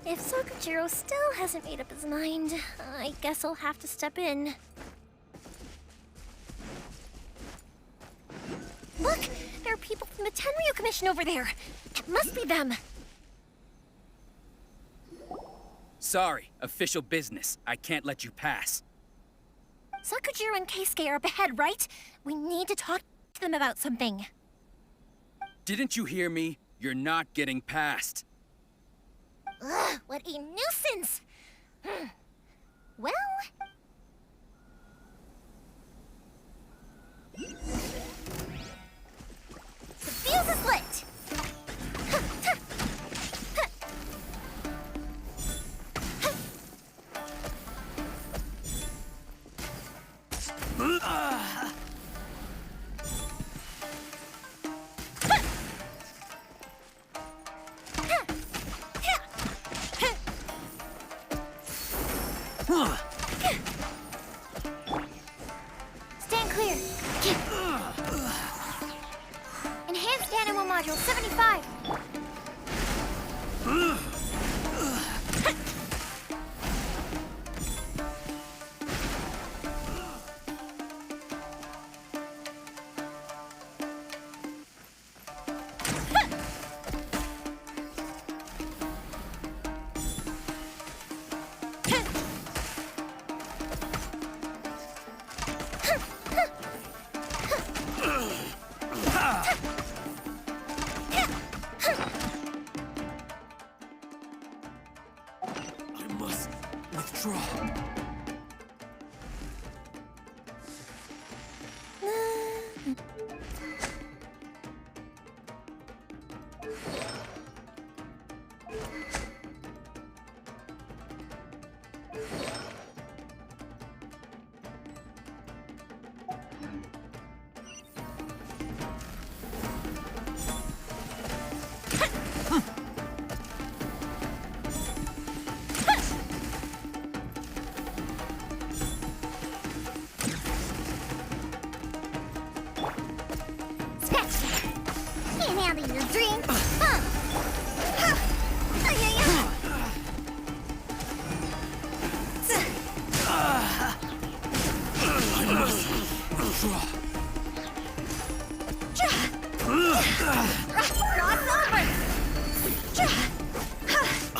If Sakujiro still hasn't made up his mind, I guess I'll have to step in. Look! There are people from the Tenryou Commission over there! It must be them! Sorry, official business. I can't let you pass. Sakujiro and Keisuke are up ahead, right? We need to talk to them about something. Didn't you hear me? You're not getting past. Ugh, what a nuisance! Well... The fuse is lit! module 75. I must withdraw. Scratch that. Can't handle your drink.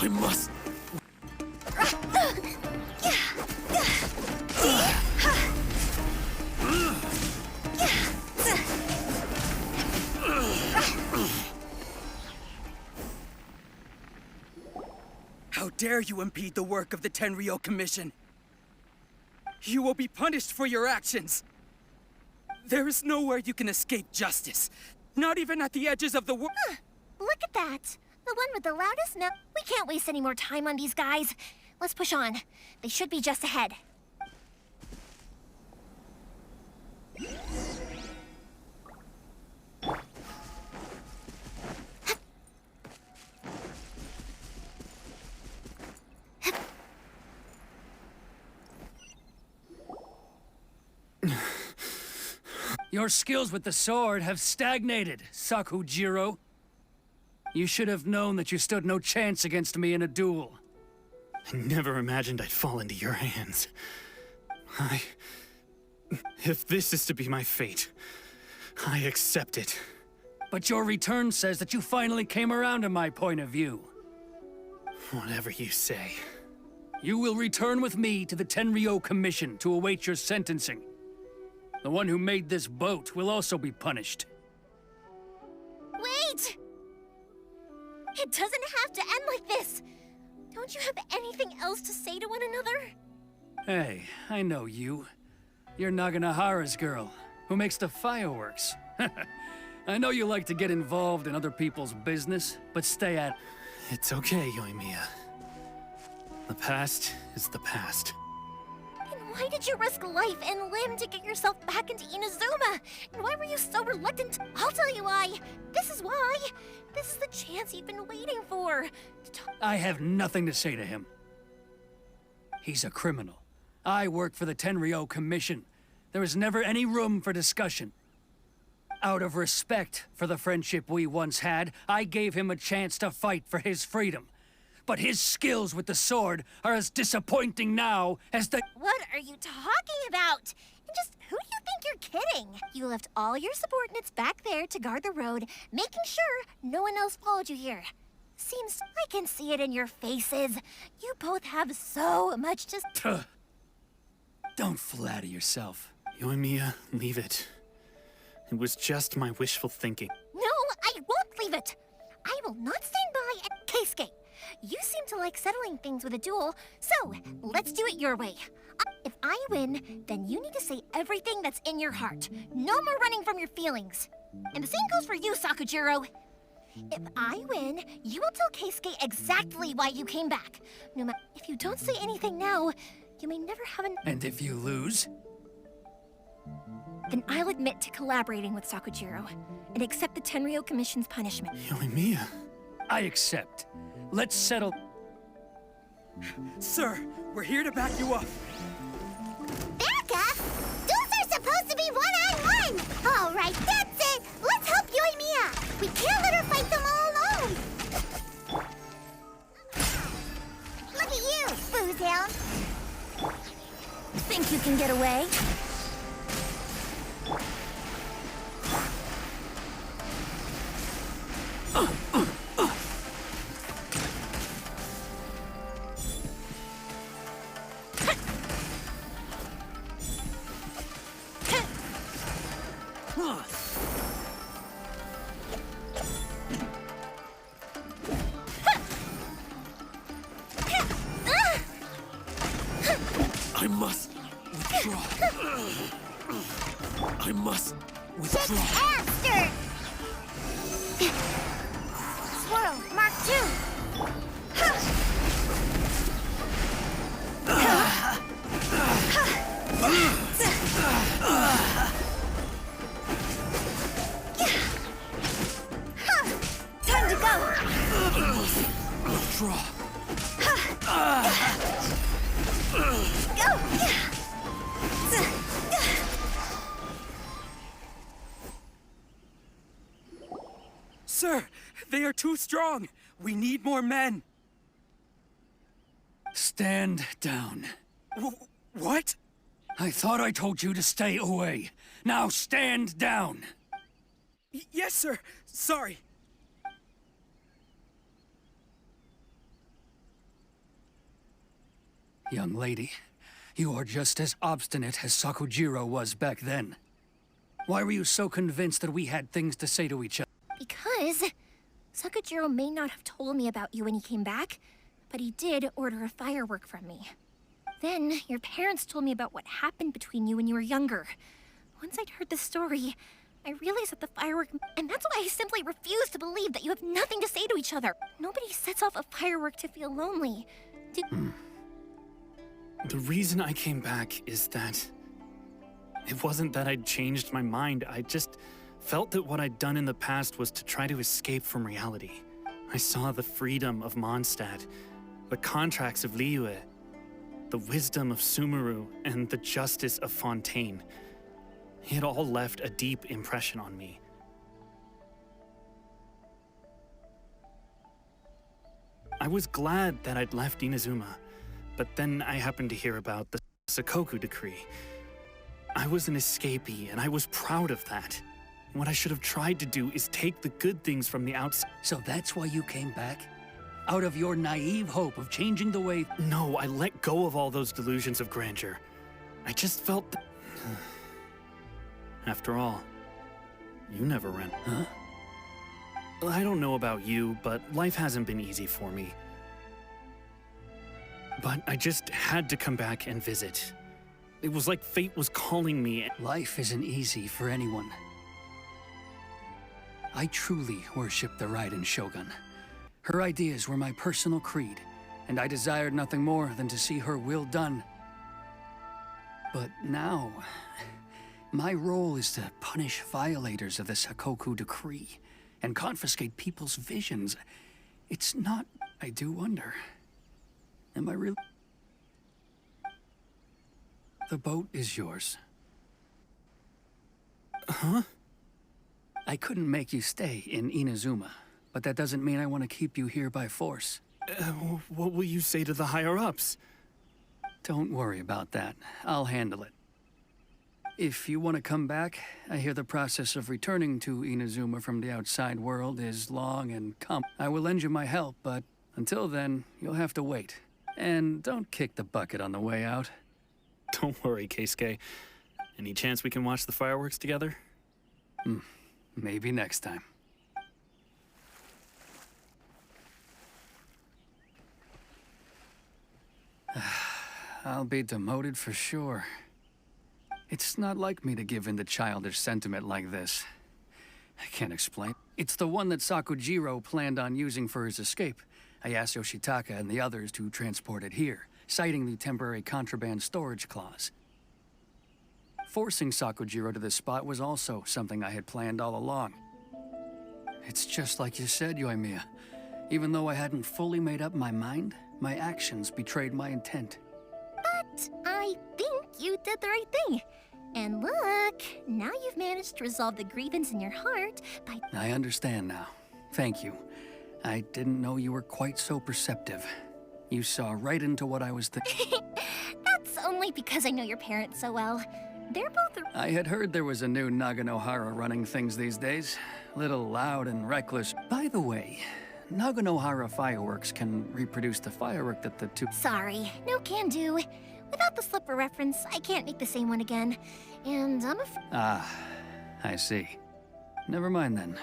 I must. How dare you impede the work of the Tenryou Commission? You will be punished for your actions. There is nowhere you can escape justice. Not even at the edges of the world. Look at that. The one with the loudest note. We can't waste any more time on these guys. Let's push on. They should be just ahead. Your skills with the sword have stagnated, Sakujiro. You should have known that you stood no chance against me in a duel. I never imagined I'd fall into your hands. If this is to be my fate, I accept it. But your return says that you finally came around to my point of view. Whatever you say. You will return with me to the Tenryou Commission to await your sentencing. The one who made this boat will also be punished. Wait! It doesn't have to end like this. Don't you have anything else to say to one another? Hey, I know you. You're Naganahara's girl, who makes the fireworks. I know you like to get involved in other people's business, but stay at... It's okay, Yoimiya. The past is the past. And why did you risk life and limb to get yourself back into Inazuma? And why were you so reluctant? I'll tell you why. This is why. This is the chance you've been waiting for. I have nothing to say to him. He's a criminal. I work for the Tenryou Commission. There is never any room for discussion. Out of respect for the friendship we once had, I gave him a chance to fight for his freedom. But his skills with the sword are as disappointing now as the— What are you talking about? And just who do you think you're kidding? You left all your subordinates back there to guard the road, making sure no one else followed you here. Seems I can see it in your faces. You both have so much to— Don't flatter yourself. Yoimiya, leave it. It was just my wishful thinking. No, I won't leave it. I will not stand by at Keisuke. You seem to like settling things with a duel, so let's do it your way. If I win, then you need to say everything that's in your heart. No more running from your feelings. And the same goes for you, Sakujiro. If I win, you will tell Keisuke exactly why you came back. No matter if you don't say anything now, you may never have an— And if you lose? Then I'll admit to collaborating with Sakujiro and accept the Tenryou Commission's punishment. Yoimiya. I accept. Let's settle— Sir, we're here to back you up. Back up? Duels are supposed to be one-on-one! All right, that's it! Let's help Yoimiya! We can't let I must withdraw. I must withdraw. After! Swirl, Mark 2! Time to go! Withdraw. Go! Sir, they are too strong. We need more men. Stand down. What? I thought I told you to stay away. Now stand down. Yes, sir. Sorry. Young lady, you are just as obstinate as Sakujiro was back then. Why were you so convinced that we had things to say to each other? Because Sakujiro may not have told me about you when he came back, but he did order a firework from me. Then your parents told me about what happened between you when you were younger. Once I'd heard the story, I realized that the firework... And that's why I simply refuse to believe that you have nothing to say to each other. Nobody sets off a firework to feel lonely. The reason I came back is that... It wasn't that I'd changed my mind, I just felt that what I'd done in the past was to try to escape from reality. I saw the freedom of Mondstadt, the contracts of Liyue, the wisdom of Sumeru, and the justice of Fontaine. It all left a deep impression on me. I was glad that I'd left Inazuma, but then I happened to hear about the Sakoku decree. I was an escapee, and I was proud of that. What I should have tried to do is take the good things from the outside. So that's why you came back? Out of your naive hope of changing the way... No, I let go of all those delusions of grandeur. I just felt that... After all, you never ran. Huh? I don't know about you, but life hasn't been easy for me. But I just had to come back and visit. It was like fate was calling me. Life isn't easy for anyone. I truly worship the Raiden Shogun. Her ideas were my personal creed, and I desired nothing more than to see her will done. But now, my role is to punish violators of the Sakoku decree and confiscate people's visions. It's not... I do wonder. Am I really... The boat is yours. Huh? I couldn't make you stay in Inazuma, but that doesn't mean I want to keep you here by force. What will you say to the higher-ups? Don't worry about that. I'll handle it. If you want to come back, I hear the process of returning to Inazuma from the outside world is long and I will lend you my help, but until then, you'll have to wait. And don't kick the bucket on the way out. Don't worry, Keisuke. Any chance we can watch the fireworks together? Maybe next time. I'll be demoted for sure. It's not like me to give in to childish sentiment like this. I can't explain. It's the one that Sakujiro planned on using for his escape. I asked Yoshitaka and the others to transport it here, citing the temporary contraband storage clause. Forcing Sakujiro to this spot was also something I had planned all along. It's just like you said, Yoimiya. Even though I hadn't fully made up my mind, my actions betrayed my intent. But I think you did the right thing. And look, now you've managed to resolve the grievance in your heart by... I understand now. Thank you. I didn't know you were quite so perceptive. You saw right into what I was thinking. That's only because I know your parents so well. They're both... I had heard there was a new Naganohara running things these days. little loud and reckless. By the way, Naganohara Fireworks can reproduce the firework that the two... Sorry, no can do. Without the slipper reference, I can't make the same one again. And I'm afraid... Ah, I see. Never mind then.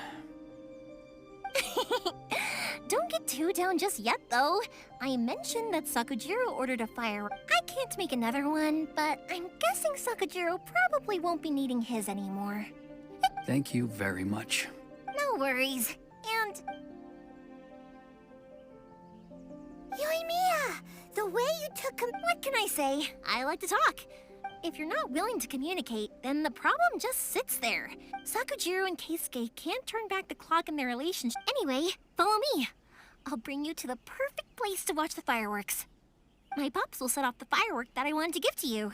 Don't get too down just yet, though. I mentioned that Sakujiro ordered a firework. I can't make another one, but I'm guessing Sakujiro probably won't be needing his anymore. Thank you very much. No worries. And... Yoimiya, the way you took him... What can I say? I like to talk. If you're not willing to communicate, then the problem just sits there. Sakujiro and Keisuke can't turn back the clock in their relationship. Anyway, follow me. I'll bring you to the perfect place to watch the fireworks. My pops will set off the firework that I wanted to give to you.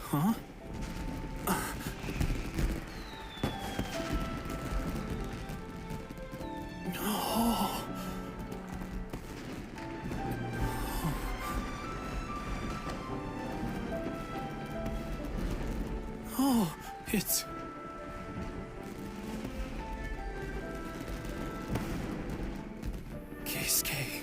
Huh? Oh. Oh, it's... Keisuke.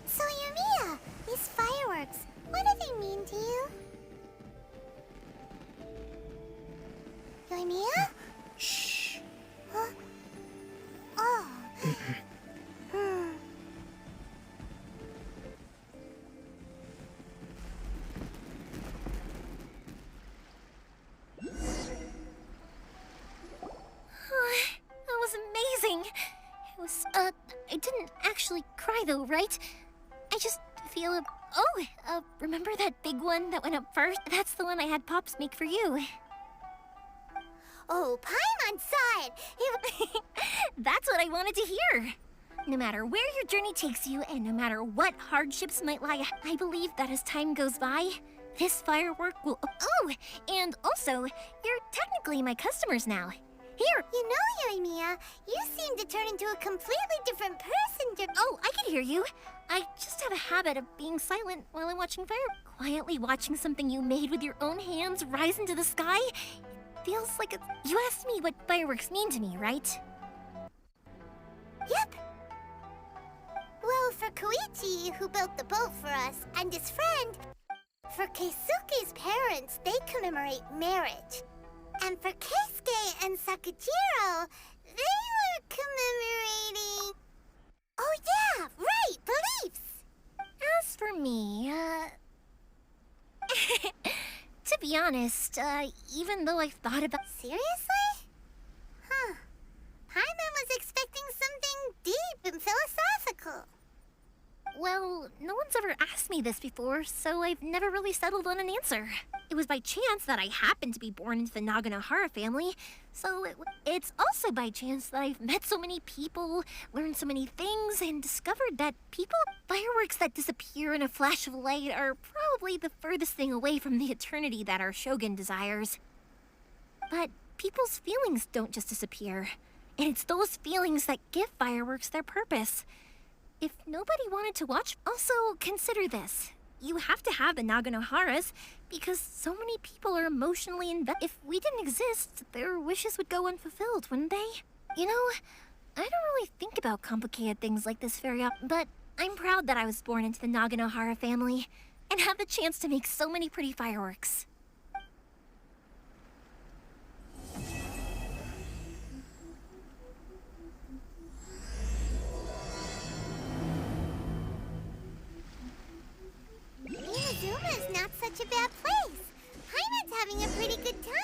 So, Yoimiya, these fireworks, what do they mean to you? Yoimiya? Shh. Huh? Oh. That was amazing. It was, I didn't actually cry though, right? I just feel remember that big one that went up first? That's the one I had Pops make for you. Oh, Paimon's side! That's what I wanted to hear. No matter where your journey takes you, and no matter what hardships might lie, I believe that as time goes by, this firework will... Oh, and also, you're technically my customers now. Here! You know, Yoimiya, you seem to turn into a completely different person. Oh, I can hear you. I just have a habit of being silent while I'm watching fire. Quietly watching something you made with your own hands rise into the sky. Feels like a... You asked me what fireworks mean to me, right? Yep. Well, for Koichi, who built the boat for us, and his friend, for Keisuke's parents, they commemorate marriage. And for Keisuke and Sakujiro, they were commemorating... Oh yeah, right, beliefs! As for me, to be honest, even though I've thought about... Seriously? Huh. Paimon was expecting something deep and philosophical. Well, no one's ever asked me this before, so I've never really settled on an answer. It was by chance that I happened to be born into the Naganohara family, so it's also by chance that I've met so many people, learned so many things, and discovered that fireworks that disappear in a flash of light are probably the furthest thing away from the eternity that our shogun desires. But people's feelings don't just disappear, and it's those feelings that give fireworks their purpose. If nobody wanted to watch, also consider this. you have to have the Naganoharas because so many people are emotionally invested. If we didn't exist, their wishes would go unfulfilled, wouldn't they? You know, I don't really think about complicated things like this very often, but I'm proud that I was born into the Naganohara family and have the chance to make so many pretty fireworks. Inazuma is not such a bad place. Paimon's having a pretty good time.